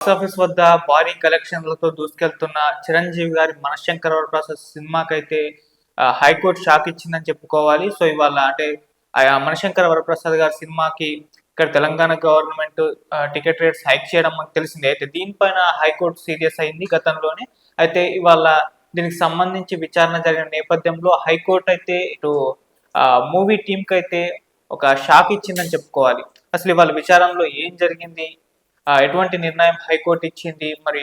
Box office వద్ద భారీ కలెక్షన్లతో దూసుకెళ్తున్న చిరంజీవి గారి 'మనశంకర వరప్రసాద్' సినిమాకైతే హైకోర్టు షాక్ ఇచ్చిందని చెప్పుకోవాలి. సో, ఇవాళ అంటే 'మనశంకర వరప్రసాద్' గారి సినిమాకి ఇక్కడ Telangana government ticket rates hike చేయడం మనకు తెలిసిందే. అయితే దీనిపైన హైకోర్టు సీరియస్ అయింది గతంలోనే. అయితే ఇవాళ దీనికి సంబంధించి విచారణ జరిగిన నేపథ్యంలో హైకోర్టు అయితే ఇటు మూవీ టీమ్‌కైతే ఒక షాక్ ఇచ్చిందని చెప్పుకోవాలి. అసలు ఇవాళ విచారణలో ఏం జరిగింది? ఎటువంటి నిర్ణయం హైకోర్టు ఇచ్చింది? మరి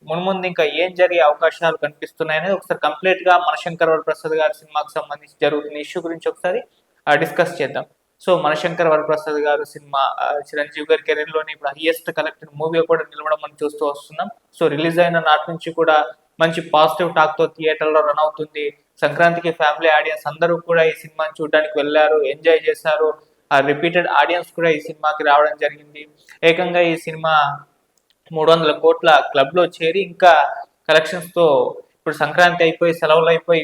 మున్ముందు ఇంకా ఏం జరిగే అవకాశాలు కనిపిస్తున్నాయనేది ఒకసారి కంప్లీట్‌గా 'మనశంకర వరప్రసాద్' గారి సినిమాకి సంబంధించి జరుగుతున్న ఇష్యూ గురించి ఒకసారి డిస్కస్ చేద్దాం. సో 'మనశంకర వరప్రసాద్' గారు సినిమా చిరంజీవి గారి కెరీర్‌లోనే ఇప్పుడు హైయెస్ట్ కలెక్టెడ్ మూవీగా కూడా నిలవడం మనం చూస్తూ వస్తున్నాం. సో రిలీజ్ అయిన నాటి నుంచి కూడా మంచి పాజిటివ్ టాక్‌తో థియేటర్‌లో రన్ అవుతుంది. సంక్రాంతికి ఫ్యామిలీ ఆడియన్స్ అందరూ కూడా ఈ సినిమాని చూడడానికి వెళ్లారు, ఎంజాయ్ చేశారు. రిపీటెడ్ ఆడియన్స్ కూడా ఈ సినిమాకి రావడం జరిగింది. ఏకంగా ఈ సినిమా 300 కోట్ల క్లబ్‌లో చేరి ఇంకా కలెక్షన్స్‌తో ఇప్పుడు సంక్రాంతి అయిపోయి, సెలవులయిపోయి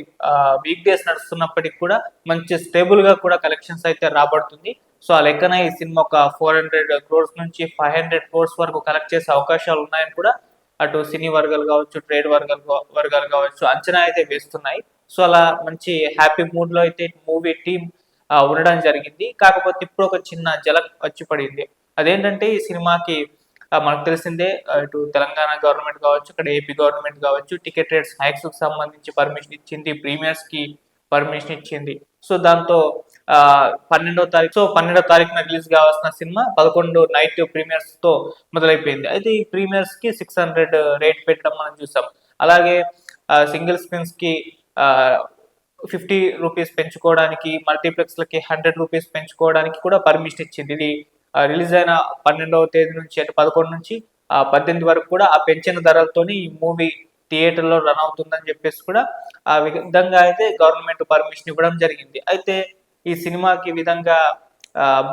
వీక్ డేస్ నడుస్తున్నప్పటికి కూడా మంచి స్టేబుల్‌గా కూడా కలెక్షన్స్ అయితే రాబడుతుంది. సో, ఆ లెక్కన ఈ సినిమా ఒక 400 క్రోర్స్ నుంచి 500 క్రోర్స్ వరకు కలెక్ట్ చేసే అవకాశాలు ఉన్నాయని కూడా అటు సినీ వర్గాలు కావచ్చు, ట్రేడ్ వర్గాలు కావచ్చు అంచనా అయితే వేస్తున్నాయి. సో, అలా మంచి హ్యాపీ మూడ్‌లో అయితే మూవీ టీమ్ ఉండడం జరిగింది. కాకపోతే ఇప్పుడు ఒక చిన్న జలక్ వచ్చి పడింది. అదేంటంటే ఈ సినిమాకి మనకు తెలిసిందే ఇటు తెలంగాణ గవర్నమెంట్ కావచ్చు, ఇక్కడ ఏపీ గవర్నమెంట్ కావచ్చు టికెట్ రేట్స్ హైక్స్‌కి సంబంధించి పర్మిషన్ ఇచ్చింది. ప్రీమియర్స్‌కి పర్మిషన్ ఇచ్చింది. సో, దాంతో 12వ తారీఖున రిలీజ్ కావాల్సిన సినిమా 11 నైట్ ప్రీమియర్స్‌తో మొదలైపోయింది. అయితే ఈ ప్రీమియర్స్‌కి 600 రేట్ పెట్టడం మనం చూసాం. అలాగే సింగిల్ స్క్రీన్స్‌కి ఆహ్, రూ. 50 పెంచుకోవడానికి, మల్టీప్లెక్స్‌లకి రూ. 100 పెంచుకోవడానికి కూడా పర్మిషన్ ఇచ్చింది. ఇది రిలీజ్ అయిన 12వ తేదీ నుంచి అంటే 11 నుంచి 18 వరకు కూడా ఆ పెంచిన ధరలతోని ఈ మూవీ థియేటర్‌లో రన్ అవుతుందని చెప్పేసి కూడా ఆ విధంగా అయితే గవర్నమెంట్ పర్మిషన్ ఇవ్వడం జరిగింది. అయితే ఈ సినిమాకి ఈ విధంగా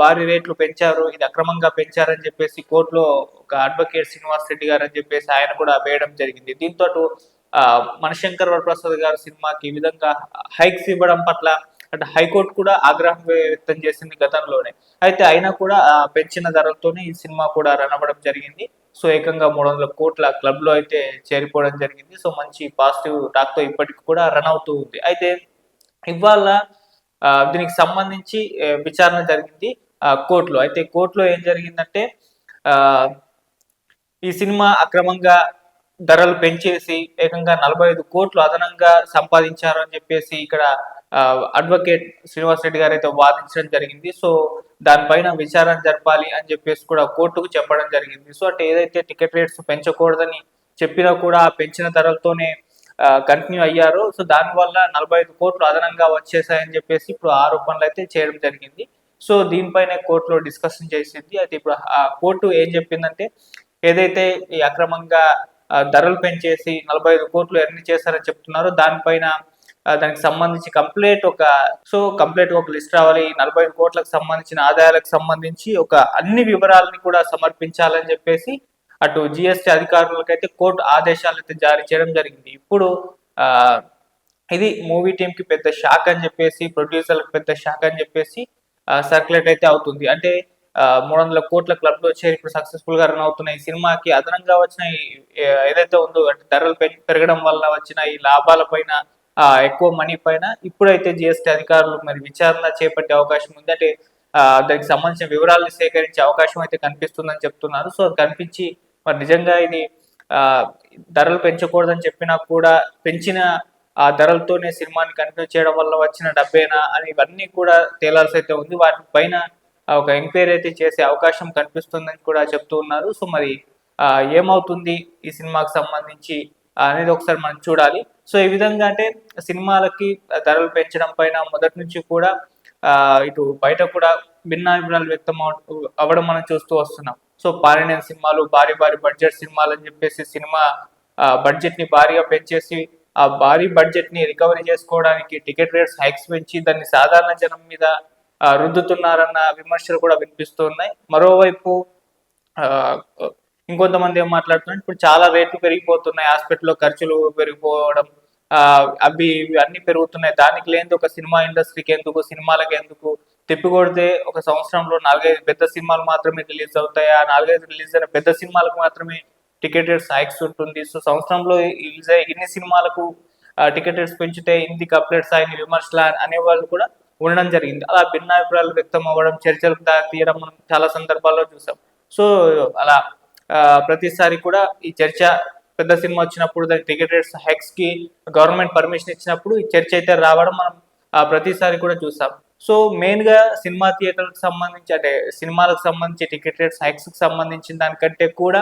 భారీ రేట్లు పెంచారు. ఇది అక్రమంగా పెంచారని చెప్పేసి కోర్టులో ఒక అడ్వకేట్ శ్రీనివాస్ రెడ్డి గారని చెప్పేసి ఆయన కూడా వేయడం జరిగింది. దీంతో మనశంకర్ వరప్రసాద్ గారి సినిమాకి ఈ విధంగా హైక్స్ ఇవ్వడం పట్ల అంటే హైకోర్టు కూడా ఆగ్రహం వ్యక్తం చేసింది గతంలోనే. అయితే అయినా కూడా పెంచిన ధరలతోనే ఈ సినిమా కూడా రన్ అవ్వడం జరిగింది. సో ఏకంగా 300 కోట్ల క్లబ్‌లో అయితే చేరిపోవడం జరిగింది. సో మంచి పాజిటివ్ టాక్‌తో ఇప్పటికి కూడా రన్ అవుతూ ఉంది. అయితే ఇవాళ దీనికి సంబంధించి విచారణ జరిగింది కోర్టులో. అయితే కోర్టులో ఏం జరిగిందంటే ఆహ్, ఈ సినిమా అక్రమంగా ధరలు పెంచేసి ఏకంగా 45 కోట్లు అదనంగా సంపాదించారు అని చెప్పేసి ఇక్కడ అడ్వకేట్ శ్రీనివాస్ రెడ్డి గారైతే వాదించడం జరిగింది. సో దానిపైన విచారణ జరపాలి అని చెప్పేసి కూడా కోర్టుకు చెప్పడం జరిగింది. సో అంటే ఏదైతే టికెట్ రేట్స్ పెంచకూడదని చెప్పినా కూడా పెంచిన ధరలతోనే కంటిన్యూ అయ్యారు. సో దానివల్ల 45 కోట్లు అదనంగా వచ్చేసాయని చెప్పేసి ఇప్పుడు ఆరోపణలు అయితే చేయడం జరిగింది. సో దీనిపైనే కోర్టులో డిస్కషన్ చేసింది. అయితే ఇప్పుడు కోర్టు ఏం చెప్పిందంటే ఏదైతే ఈ అక్రమంగా ధరలు పెంచేసి 45 కోట్లు ఎర్న్ చేశారని చెప్తున్నారో దానిపైన దానికి సంబంధించి కంప్లీట్ ఒక లిస్ట్ రావాలి. ఈ 45 కోట్లకు సంబంధించిన ఆదాయాలకు సంబంధించి అన్ని వివరాలని కూడా సమర్పించాలని చెప్పేసి అటు జీఎస్టీ అధికారులకైతే కోర్టు ఆదేశాలైతే జారీ చేయడం జరిగింది. ఇప్పుడు ఇది మూవీ టీమ్ కి పెద్ద షాక్ అని చెప్పేసి, ప్రొడ్యూసర్లకు పెద్ద షాక్ అని చెప్పేసి సర్క్యులేట్ అయితే అవుతుంది. అంటే 300 కోట్ల క్లబ్‌లో చేరి ఇప్పుడు సక్సెస్‌ఫుల్ గా రన్ అవుతున్న ఈ సినిమాకి అదనంగా వచ్చిన ఏదైతే ఉందో అంటే ధరలు పెరగడం వల్ల వచ్చిన ఈ లాభాల పైన ఎక్కువ మనీ పైన ఇప్పుడైతే జీఎస్టీ అధికారులు మరి విచారణ చేపట్టే అవకాశం ఉంది. అంటే దానికి సంబంధించిన వివరాలను సేకరించే అవకాశం అయితే కనిపిస్తుందని చెప్తున్నారు. సో కనిపించి మరి నిజంగా ఇది ధరలు పెంచకూడదని చెప్పినా కూడా పెంచిన ఆ ధరలతోనే సినిమాని కంటిన్యూ చేయడం వల్ల వచ్చిన డబ్బేనా అని ఇవన్నీ కూడా తేలాల్సి అయితే ఉంది. వాటి పైన ఒక ఎంక్వైరీ అయితే చేసే అవకాశం కనిపిస్తుందని కూడా చెప్తూ ఉన్నారు. సో మరి ఏమవుతుంది ఈ సినిమాకి సంబంధించి అనేది ఒకసారి మనం చూడాలి. సో ఈ విధంగా అంటే సినిమాలకి ధరలు పెంచడం పైన మొదటి నుంచి కూడా ఇటు బయట కూడా భిన్నాభిప్రాయాలు వ్యక్తం అవ్వడం మనం చూస్తూ వస్తున్నాం. సో పారినైన సినిమాలు భారీ బడ్జెట్ సినిమాలు అని చెప్పేసి సినిమా బడ్జెట్ ని భారీగా పెంచేసి ఆ భారీ బడ్జెట్ ని రికవరీ చేసుకోవడానికి టికెట్ రేట్స్ హైక్స్ పెంచి దాన్ని సాధారణ జనం మీద రుద్దుతున్నారన్న విమర్శలు కూడా వినిపిస్తూ ఉన్నాయి. మరోవైపు ఇంకొంతమంది ఏం మాట్లాడుతున్నారు ఇప్పుడు చాలా రేట్లు పెరిగిపోతున్నాయి, హాస్పిటల్లో ఖర్చులు పెరిగిపోవడం అవి ఇవి అన్ని పెరుగుతున్నాయి, దానికి లేనిది ఒక సినిమా ఇండస్ట్రీకి ఎందుకు, సినిమాలకి ఎందుకు, తిప్పికొడితే ఒక సంవత్సరంలో 4-5 పెద్ద సినిమాలు మాత్రమే రిలీజ్ అవుతాయి. ఆ 4-5 రిలీజ్ అయిన పెద్ద సినిమాలకు మాత్రమే టికెట్ రేట్స్ హైక్స్ ఉంటుంది. సో సంవత్సరంలో ఇన్ని సినిమాలకు టికెట్ రేట్స్ పెంచితే ఇందుకు అప్డేట్ స్థాయిని విమర్శలు అనేవాళ్ళు కూడా ఉండడం జరిగింది. అలా భిన్నాభిప్రాయాలు వ్యక్తం అవ్వడం, చర్చలకు దారి తీయడం మనం చాలా సందర్భాల్లో చూసాం. సో అలా ప్రతిసారి కూడా ఈ చర్చ పెద్ద సినిమా వచ్చినప్పుడు దాని టికెట్ రేట్స్ హైక్స్ కి గవర్నమెంట్ పర్మిషన్ ఇచ్చినప్పుడు ఈ చర్చ అయితే రావడం మనం ప్రతిసారి కూడా చూసాం. సో మెయిన్ గా సినిమా థియేటర్కి సంబంధించి అంటే సినిమాలకు సంబంధించి టికెట్ రేట్స్ హైక్స్ కి సంబంధించిన దానికంటే కూడా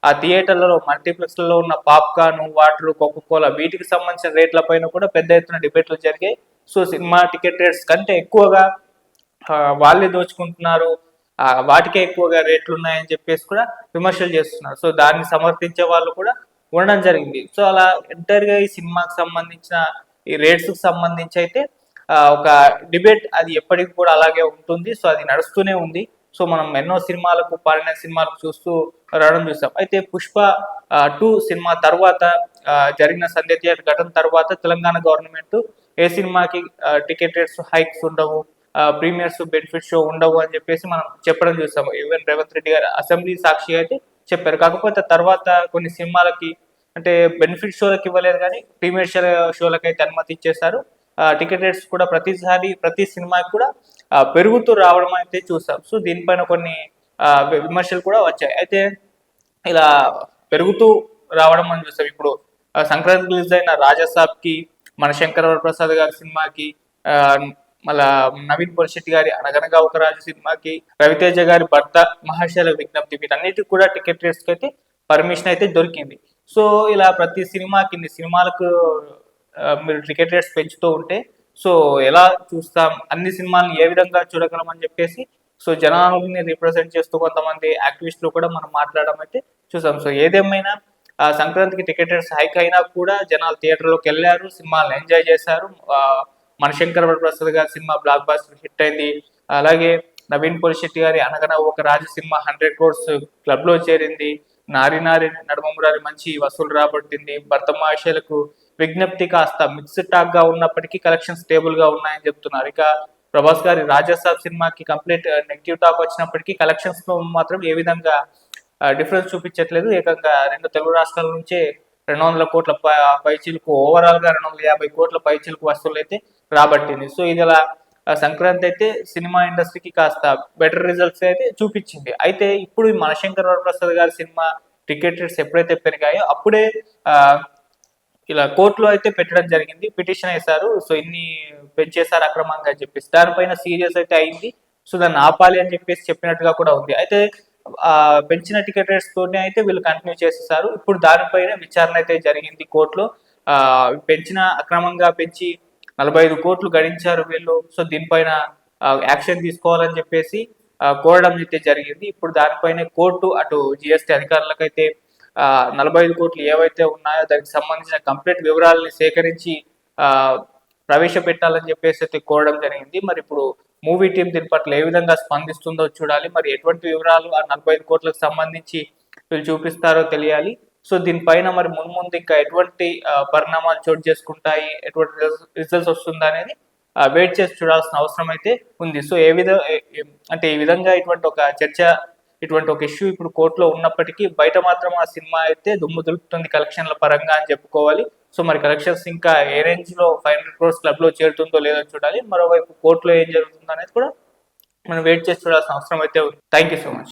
ఆ థియేటర్లలో మల్టీప్లెక్స్లలో ఉన్న పాప్కార్న్, వాటర్, కోకోకోలా వీటికి సంబంధించిన రేట్ల పైన కూడా పెద్ద ఎత్తున డిబేట్లు జరిగాయి. సో సినిమా టికెట్ రేట్స్ కంటే ఎక్కువగా వాళ్ళే దోచుకుంటున్నారు, వాటికే ఎక్కువగా రేట్లు ఉన్నాయని చెప్పేసి కూడా విమర్శలు చేస్తున్నారు. సో దాన్ని సమర్థించే వాళ్ళు కూడా ఉండడం జరిగింది. సో అలా ఎంటైర్గా ఈ సినిమాకి సంబంధించిన ఈ రేట్స్ కి సంబంధించి అయితే ఒక డిబేట్ అది ఎప్పటికి కూడా అలాగే ఉంటుంది. సో అది నడుస్తూనే ఉంది. సో మనం ఎన్నో సినిమాలకు పాడిన సినిమాలకు చూస్తూ రావడం చూసాం. అయితే పుష్ప 2 సినిమా తర్వాత జరిగిన సందేహ ఘటన తర్వాత తెలంగాణ గవర్నమెంట్ ఏ సినిమాకి టికెట్ రేట్స్ హైక్స్ ఉండవు, ప్రీమియర్స్ బెనిఫిట్ షో ఉండవు అని చెప్పేసి మనం చెప్పడం చూసాము. ఈవెన్ రేవంత్ రెడ్డి గారు అసెంబ్లీ సాక్షి అయితే చెప్పారు. కాకపోతే తర్వాత కొన్ని సినిమాలకి అంటే బెనిఫిట్ షోలకు ఇవ్వలేదు, కానీ ప్రీమియర్ షోలకు అయితే అనుమతి ఇచ్చేశారు. టికెట్ రేట్స్ కూడా ప్రతిసారి ప్రతి సినిమాకి కూడా పెరుగుతూ రావడం అయితే చూసాం. సో దీనిపైన కొన్ని విమర్శలు కూడా వచ్చాయి. అయితే ఇలా పెరుగుతూ రావడం అని చూసాం. ఇప్పుడు సంక్రాంతి రిలీజ్ అయిన రాజాసాబ్ కి, మన శంకర్ వరప్రసాద్ గారి సినిమాకి, మళ్ళా నవీన్ పొలిశెట్టి గారి అనగనగా ఒక రాజు సినిమాకి, రవితేజ గారి భర్త మహాశైల విజ్ఞప్తి, వీటన్నిటికి కూడా టికెట్ రేట్స్ కి అయితే పర్మిషన్ అయితే దొరికింది. సో ఇలా ప్రతి సినిమాకి ఇన్ని సినిమాలకు మీరు టికెట్ రేట్స్ పెంచుతూ ఉంటే సో ఎలా చూస్తాం, అన్ని సినిమాలను ఏ విధంగా చూడగలం అని చెప్పేసి సో జనాలని రిప్రజెంట్ చేస్తూ కొంతమంది యాక్టివిస్టులు కూడా మనం మాట్లాడడం అయితే చూసాం. సో ఏదేమైనా సంక్రాంతికి టికెట్ రేట్స్ హైక్ అయినా కూడా జనాలు థియేటర్లోకి వెళ్ళారు, సినిమాలను ఎంజాయ్ చేశారు. మనశంకర్ వరప్రసాద్ గారి సినిమా బ్లాక్ బాస్టర్ హిట్ అయింది. అలాగే నవీన్ పొలిశెట్టి గారి అనగన ఒక రాజు సినిమా 100 crores క్లబ్ లో చేరింది. నారి నారి నడుమమురారి మంచి వసూలు రాబట్టింది. భర్త మహాశైలకు విజ్ఞప్తి కాస్త మిక్స్డ్ టాక్ గా ఉన్నప్పటికీ కలెక్షన్స్ స్టేబుల్ గా ఉన్నాయని చెప్తున్నారు. ఇక ప్రభాస్ గారి రాజాసాబ్ సినిమాకి కంప్లీట్ నెగిటివ్ టాక్ వచ్చినప్పటికీ కలెక్షన్స్ లో మాత్రం ఏ విధంగా డిఫరెన్స్ చూపించట్లేదు. ఏకంగా 2 తెలుగు రాష్ట్రాల నుంచే 200 కోట్ల పైచీలకు, ఓవరాల్ గా 250 కోట్ల పైచీలకు వసూలు అయితే రాబట్టింది. సో ఇది అలా సంక్రాంతి అయితే సినిమా ఇండస్ట్రీకి కాస్త బెటర్ రిజల్ట్స్ అయితే చూపించింది. అయితే ఇప్పుడు మనశంకర్ వరప్రసాద్ గారి సినిమా టికెట్ రేట్స్ ఎప్పుడైతే పెరిగాయో అప్పుడే ఇలా కోర్టులో అయితే పెట్టడం జరిగింది, పిటిషన్ వేశారు. సో ఇన్ని పెంచేశారు అక్రమంగా అని చెప్పేసి, దానిపైన సీరియస్ అయితే అయింది. సో దాన్ని ఆపాలి అని చెప్పేసి చెప్పినట్టుగా కూడా ఉంది. అయితే పెంచిన టికెట్ రేట్స్ తోనే అయితే వీళ్ళు కంటిన్యూ చేసేసారు. ఇప్పుడు దానిపైన విచారణ అయితే జరిగింది కోర్టులో. పెంచిన అక్రమంగా పెంచి 45 కోట్లు గడించారు వీళ్ళు. సో దీనిపైన యాక్షన్ తీసుకోవాలని చెప్పేసి కోరడం అయితే జరిగింది. ఇప్పుడు దానిపైన కోర్టు అటు జిఎస్టీ అధికారులకైతే 45 కోట్లు ఏవైతే ఉన్నాయో దానికి సంబంధించిన కంప్లీట్ వివరాలని సేకరించి ప్రవేశపెట్టాలని చెప్పేసి అయితే కోరడం జరిగింది. మరి ఇప్పుడు మూవీ టీం దీని పట్ల ఏ విధంగా స్పందిస్తుందో చూడాలి. మరి ఎటువంటి వివరాలు ఆ 45 కోట్లకు సంబంధించి వీళ్ళు చూపిస్తారో తెలియాలి. సో దీనిపైన మరి మున్ముందు ఇంకా ఎటువంటి పరిణామాలు చోటు చేసుకుంటాయి, ఎటువంటి రిజల్ట్స్ వస్తుందా అనేది వెయిట్ చేసి చూడాల్సిన అవసరం అయితే ఉంది. సో అంటే ఈ విధంగా ఇటువంటి ఒక చర్చ, ఇటువంటి ఒక ఇష్యూ ఇప్పుడు కోర్టులో ఉన్నప్పటికీ బయట మాత్రం ఆ సినిమా అయితే దుమ్ము దులుపుతుంది కలెక్షన్ల పరంగా అని చెప్పుకోవాలి. సో మరి కలెక్షన్స్ ఇంకా ఏ రేంజ్ లో 500 crores క్లబ్ లో చేరుతుందో లేదో చూడాలి. మరోవైపు కోర్టులో ఏం జరుగుతుందో అనేది కూడా మనం వెయిట్ చేసి చూడాల్సిన అవసరం అయితే ఉంది. Thank you so much.